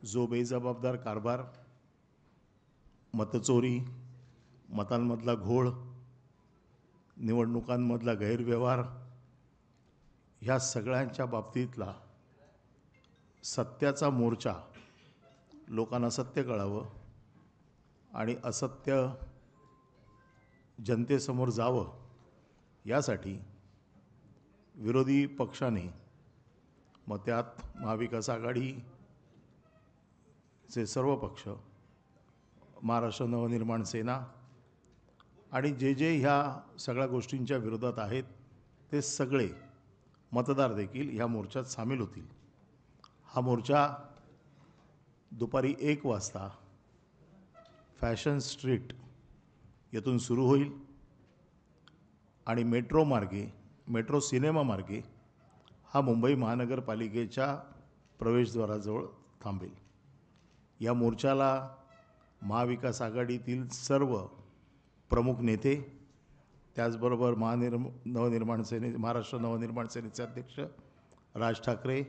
जो बेजबाबदार कारभार, मतचोरी, मतांमधला घोळ, निवडणुकांमधला गैरव्यवहार ह्या सगळ्यांच्या बाबतीतला सत्याचा मोर्चा, लोकांना सत्य कळावं आणि असत्य जनतेसमोर जावं यासाठी विरोधी पक्षाने, मग त्यात महाविकास आघाडीचे सर्व पक्ष, महाराष्ट्र नवनिर्माण सेना आणि जे ह्या सगळ्या गोष्टींच्या विरोधात आहेत ते सगळे मतदार देखील ह्या मोर्चात सामील होतील। हा मोर्चा दुपारी 1 वाजता फॅशन स्ट्रीट येथून सुरू होईल आणि मेट्रो सिनेमा मार्गे हा मुंबई महानगरपालिकेच्या प्रवेशद्वाराजवळ थांबेल। या मोर्चाला महाविकास आघाडीतील सर्व प्रमुख नेते, त्याचबरोबर महाराष्ट्र नवनिर्माण सेनेचे अध्यक्ष राज ठाकरे,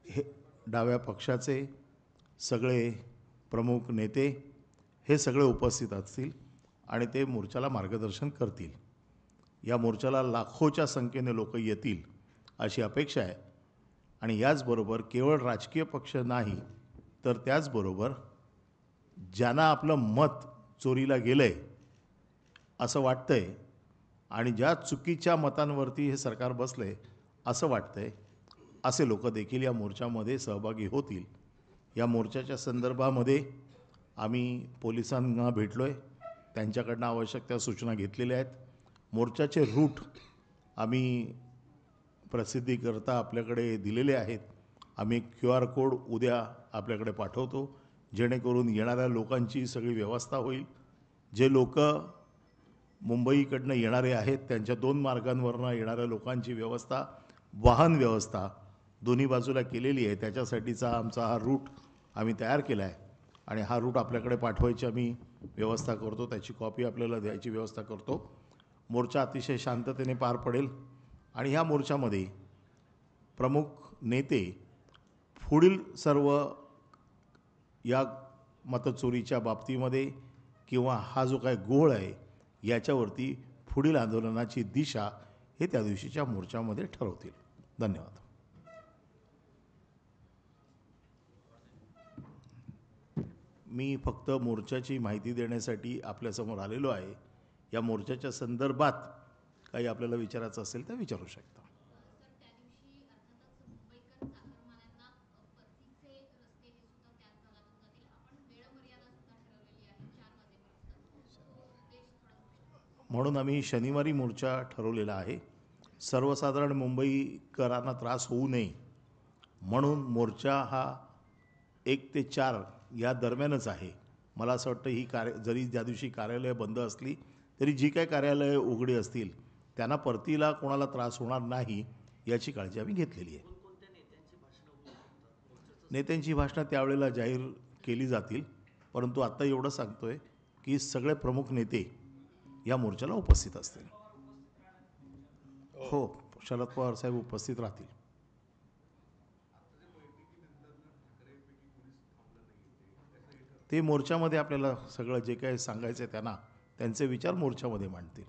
हे डाव्या पक्षाचे सगळे प्रमुख नेते हे सगळे उपस्थित असतील आणि ते मोर्चाला मार्गदर्शन करतील। या मोर्चाला लाखोच्या संख्येने लोक येतील अशी अपेक्षा आहे आणि याचबरोबर केवळ राजकीय पक्ष नाही तर त्याचबरोबर ज्यांना आपलं मत चोरीला गेलंय असं वाटतंय आणि ज्या चुकीच्या मतांवरती हे सरकार बसले असं वाटतंय, असे लोक देखील या मोर्चामध्ये सहभागी होतील। या मोर्चाच्या संदर्भामध्ये आम्ही पोलिसांना भेटलोय, त्यांच्याकडनं आवश्यक त्या सूचना घेतलेल्या आहेत। मोर्चाचे रूट आम्ही प्रसिद्धीकरता आपल्याकडे दिलेले आहेत। आम्ही QR कोड उद्या आपल्याकडे पाठवतो, जेणेकरून येणाऱ्या लोकांची सगळी व्यवस्था होईल। जे लोक मुंबईकडनं येणारे आहेत त्यांच्या 2 मार्गांवरनं येणाऱ्या लोकांची व्यवस्था, वाहन व्यवस्था दोन्ही बाजूला केलेली आहे। त्याच्यासाठीचा आमचा हा रूट आम्ही तयार केला आहे आणि हा रूट आपल्याकडे पाठवायची आम्ही व्यवस्था करतो, त्याची कॉपी आपल्याला द्यायची व्यवस्था करतो। मोर्चा अतिशय शांततेने पार पडेल आणि ह्या मोर्चामध्ये प्रमुख नेते पुढील सर्व या मतचोरीच्या बाबतीमध्ये किंवा हा जो काय घोळ आहे याच्यावरती पुढील आंदोलनाची दिशा हे त्या दिवशीच्या मोर्चामध्ये ठरवतील। धन्यवाद। मी फक्त मोर्चाची माहिती देण्यासाठी आपल्यासमोर आलेलो आहे। या मोर्चाच्या संदर्भात काही आपल्याला विचारायचं असेल तर विचारू शकता। म्हणून आम्ही शनिवारी मोर्चा ठरवलेला आहे। सर्वसाधारण मुंबईकरांना त्रास होऊ नये म्हणून मोर्चा हा 1 ते 4 या दरम्यानच आहे। मला असं वाटतं ही जरी ज्या दिवशी कार्यालय बंद असली तरी जी काही कार्यालय उघडी असतील त्यांना परतीला कोणाला त्रास होणार नाही याची काळजी आम्ही घेतलेली आहे। नेत्यांची भाषणं त्यावेळेला जाहीर केली जातील, परंतु आता एवढं सांगतोय की सगळे प्रमुख नेते या मोर्चाला उपस्थित असतील। हो, शरद पवार साहेब उपस्थित राहतील। ते मोर्चामध्ये आपल्याला सगळं जे काही सांगायचं त्यांना त्यांचे विचार मोर्चामध्ये मांडतील।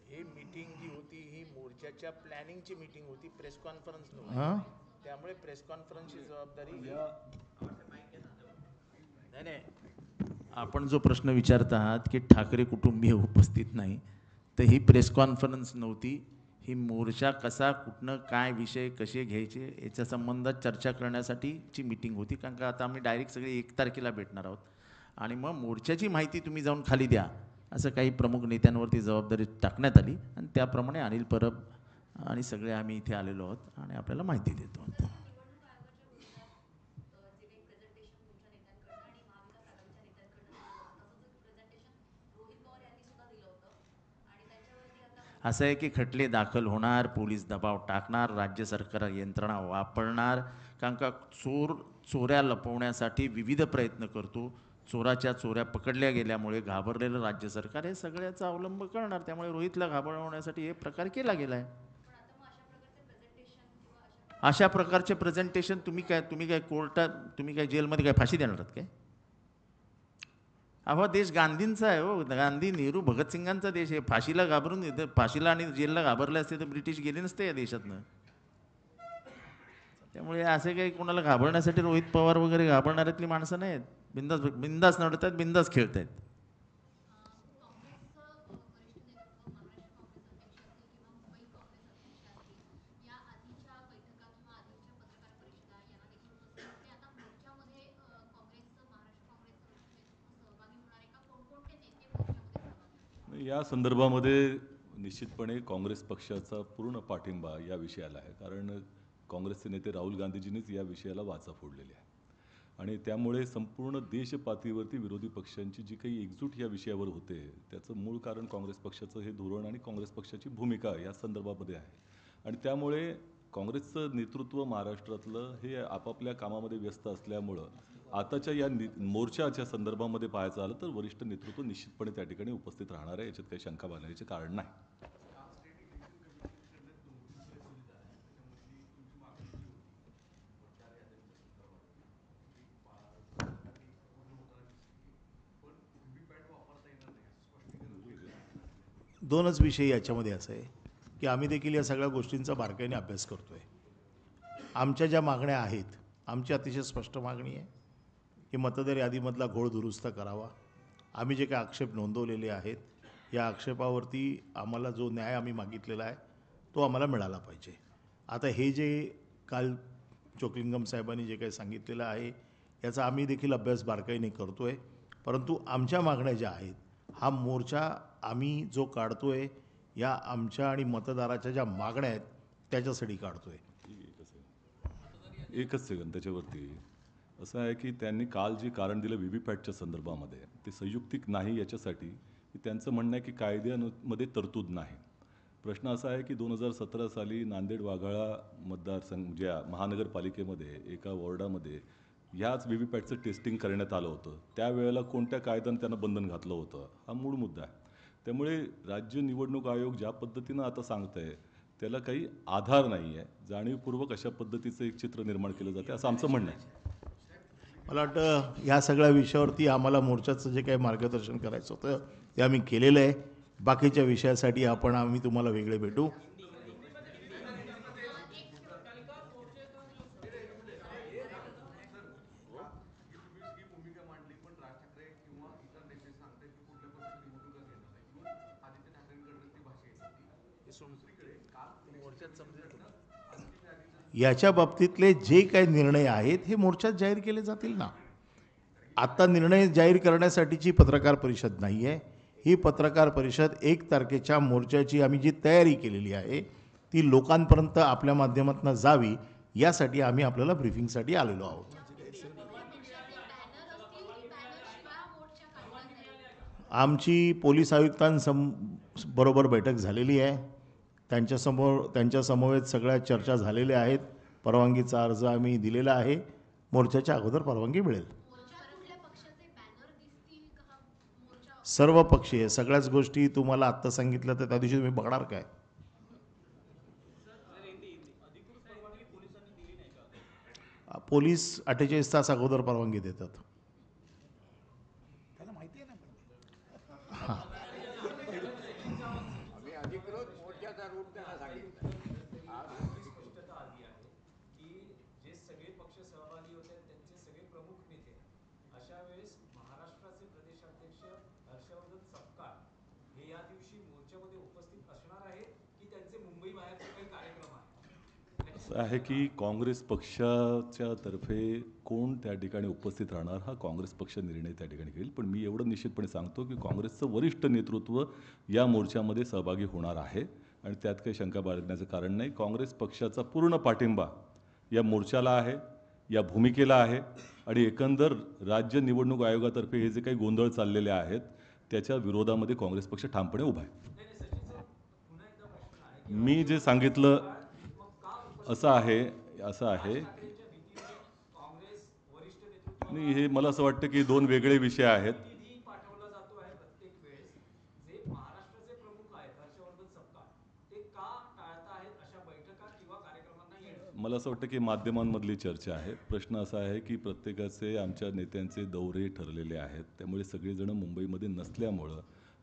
ही मीटिंग जी होती ही मोर्चाच्या प्लॅनिंगची मीटिंग होती, प्रेस कॉन्फरन्स नव्हती, त्यामुळे प्रेस कॉन्फरन्सची जबाबदारी नाही। आपण जो प्रश्न विचारत आहात की ठाकरे कुटुंबीय उपस्थित नाही, तर ही प्रेस कॉन्फरन्स नव्हती, ही मोर्चा कसा, कुठनं काय विषय कसे घ्यायचे याच्या संबंधात चर्चा करण्यासाठीची मीटिंग होती। कारण का आता आम्ही डायरेक्ट सगळे 1 तारखेला भेटणार आहोत आणि मग मोर्चाची माहिती तुम्ही जाऊन खाली द्या असं काही प्रमुख नेत्यांवरती जबाबदारी टाकण्यात आली आणि त्याप्रमाणे अनिल परब आणि सगळे आम्ही इथे आलेलो आहोत आणि आपल्याला माहिती देतो। असं आहे की खटले दाखल होणार, पोलीस दबाव टाकणार, राज्य सरकार यंत्रणा वापरणार, कारण का चोऱ्या लपवण्यासाठी विविध प्रयत्न करतो। चोराच्या चोऱ्या पकडल्या गेल्यामुळे घाबरलेलं राज्य सरकार हे सगळ्याचा अवलंब करणार, त्यामुळे रोहितला घाबरवण्यासाठी हे प्रकार केला गेला आहे। अशा प्रकारचे प्रेझेंटेशन तुम्ही काय कोर्टात तुम्ही काय जेलमध्ये काय फाशी देणार आहात काय? अहो देश गांधींचा आहे हो, गांधी नेहरू भगतसिंगांचा देश आहे. फाशीला घाबरून फाशीला आणि जेलला घाबरले असते तर ब्रिटिश गेले नसते या देशातनं. त्यामुळे असे काही कोणाला घाबरण्यासाठी रोहित पवार वगैरे घाबरणाऱ्यातली माणसं नाहीत. बिंदास बिंदास नडतात, बिंदास खेळतायत. या संदर्भामध्ये निश्चितपणे काँग्रेस पक्षाचा पूर्ण पाठिंबा या विषयाला आहे, कारण काँग्रेसचे नेते राहुल गांधीजींनीच या विषयाला वाचा फोडलेली आहे आणि त्यामुळे संपूर्ण देशपातळीवरती विरोधी पक्षांची जी काही एकजूट या विषयावर होते त्याचं मूळ कारण काँग्रेस पक्षाचं हे धोरण आणि काँग्रेस पक्षाची भूमिका या संदर्भामध्ये आहे. आणि त्यामुळे काँग्रेसचं नेतृत्व महाराष्ट्रातलं हे आपापल्या कामामध्ये व्यस्त असल्यामुळं आताच्या या मोर्चाच्या संदर्भामध्ये पाहायचं आलं तर वरिष्ठ नेतृत्व निश्चितपणे त्या ठिकाणी उपस्थित राहणार आहे, याच्यात काही शंका बाळगण्याचे कारण नाही. दोनच विषय याच्यामध्ये असं आहे की आम्ही देखील या सगळ्या गोष्टींचा बारकाईने अभ्यास करतो आहे. आमच्या ज्या मागण्या आहेत, आमची अतिशय स्पष्ट मागणी आहे की मतदार यादीमधला घोळ दुरुस्त करावा. आम्ही जे काही आक्षेप नोंदवलेले आहेत, या आक्षेपावरती आम्हाला जो न्याय आम्ही मागितलेला आहे तो आम्हाला मिळाला पाहिजे. आता हे जे काल चोक्लिंगम साहेबांनी जे काही सांगितलेलं आहे याचा आम्ही देखील अभ्यास बारकाईने करतो आहे. परंतु आमच्या मागण्या ज्या आहेत, हा मोर्चा आम्ही जो काढतो आहे या आमच्या आणि मतदाराच्या ज्या मागण्या आहेत त्याच्यासाठी काढतो आहे. एकच सेकंद त्याच्यावरती असं आहे की त्यांनी काल जे कारण दिलं व्हीव्हीपॅटच्या संदर्भामध्ये ते संयुक्तिक नाही याच्यासाठी की त्यांचं म्हणणं आहे की कायद्यामध्ये तरतूद नाही. प्रश्न असा आहे की 2017 साली नांदेड वाघाळा मतदारसंघ ज्या महानगरपालिकेमध्ये एका वॉर्डामध्ये ह्याच व्हीव्हीपॅटचं टेस्टिंग करण्यात आलं होतं. त्यावेळेला कोणत्या कायद्यानं त्यांना बंधन घातलं होतं हा मूळ मुद्दा आहे. त्यामुळे राज्य निवडणूक आयोग ज्या पद्धतीनं आता सांगत आहे त्याला काही आधार नाही आहे. जाणीवपूर्वक अशा पद्धतीचं एक चित्र निर्माण केलं जाते असं आमचं म्हणणं आहे. मला वाटतं ह्या सगळ्या विषयावरती आम्हाला मोर्चाचं जे काही मार्गदर्शन करायचं होतं ते आम्ही केलेलं आहे. बाकीच्या विषयासाठी आम्ही तुम्हाला वेगळे भेटू. याच्या बाबतीतले जे काही निर्णय आहेत हे मोर्चात जाहीर केले जातील ना. आता निर्णय जाहीर करण्यासाठीची पत्रकार परिषद नाही आहे. ही पत्रकार परिषद 1 तारखेच्या मोर्चाची आम्ही जी तयारी केलेली आहे ती लोकांपर्यंत आपल्या माध्यमातून जावी यासाठी आम्ही आपल्याला ब्रीफिंगसाठी आलेलो आहोत. आमची पोलीस बरोबर बैठक झालेली आहे. त्यांच्या समवेत सगळ्या चर्चा झालेल्या आहेत. परवानगीचा अर्ज आम्ही दिलेला आहे. मोर्चाच्या अगोदर परवानगी मिळेल. सर्व पक्षीय सगळ्याच गोष्टी तुम्हाला आत्ता सांगितलं तर त्या दिवशी तुम्ही बघणार काय? पोलीस 48 तास अगोदर परवानगी देतात. हां, असं आहे की काँग्रेस पक्षाच्या तर्फे कोण त्या ठिकाणी उपस्थित राहणार हा काँग्रेस पक्ष निर्णय त्या ठिकाणी घेईल. पण मी एवढं निश्चितपणे सांगतो की काँग्रेसचं वरिष्ठ नेतृत्व या मोर्चामध्ये सहभागी होणार आहे आणि त्यात काही शंका बाळगण्याचं कारण नाही. काँग्रेस पक्षाचा पूर्ण पाठिंबा या मोर्चाला आहे, या भूमिकेला आहे आणि एकंदर राज्य निवडणूक आयोगातर्फे हे जे काही गोंधळ चाललेले आहेत त्याच्या विरोधामध्ये काँग्रेस पक्ष ठामपणे उभा आहे. मी जे सांगितलं असं आहे नाही, हे मला असं वाटतं की 2 वेगळे विषय आहेत. मला असं वाटतं की माध्यमांमधली चर्चा आहे. प्रश्न असा आहे की प्रत्येकाचे आमच्या नेत्यांचे दौरे ठरलेले आहेत. त्यामुळे सगळेजण मुंबईमध्ये नसल्यामुळं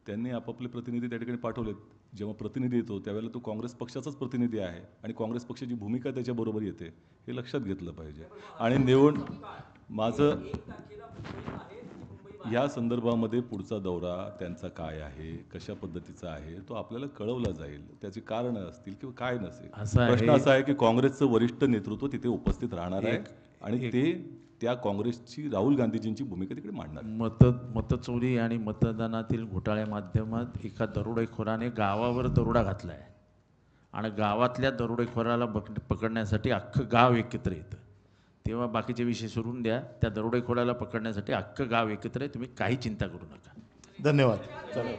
त्यांनी आपापले प्रतिनिधी त्या ठिकाणी पाठवलेत. जेव्हा प्रतिनिधी येतो त्यावेळेला तो काँग्रेस पक्षाचाच प्रतिनिधी आहे आणि काँग्रेस पक्षाची भूमिका त्याच्याबरोबर येते हे लक्षात घेतलं पाहिजे. आणि माझं या संदर्भामध्ये पुढचा दौरा त्यांचा काय आहे, कशा पद्धतीचा आहे, तो आपल्याला कळवला जाईल. त्याची कारणं असतील किंवा काय नसेल. असं आहे- प्रश्न असा आहे की काँग्रेसचं वरिष्ठ नेतृत्व तिथे उपस्थित राहणार आहे आणि ते त्या काँग्रेसची राहुल गांधीजींची भूमिका तिकडे मांडणार. मतचोरी आणि मतदानातील घोटाळ्या माध्यमात एका दरोडेखोराने गावावर दरोडा घातला आहे आणि गावातल्या दरोडेखोराला पकडण्यासाठी अख्खं गाव एकत्र येतं. तेव्हा बाकीचे विषय सोडून द्या, त्या दरोडेखोराला पकडण्यासाठी अख्खं गाव एकत्र आहे. तुम्ही काही चिंता करू नका. धन्यवाद. चला.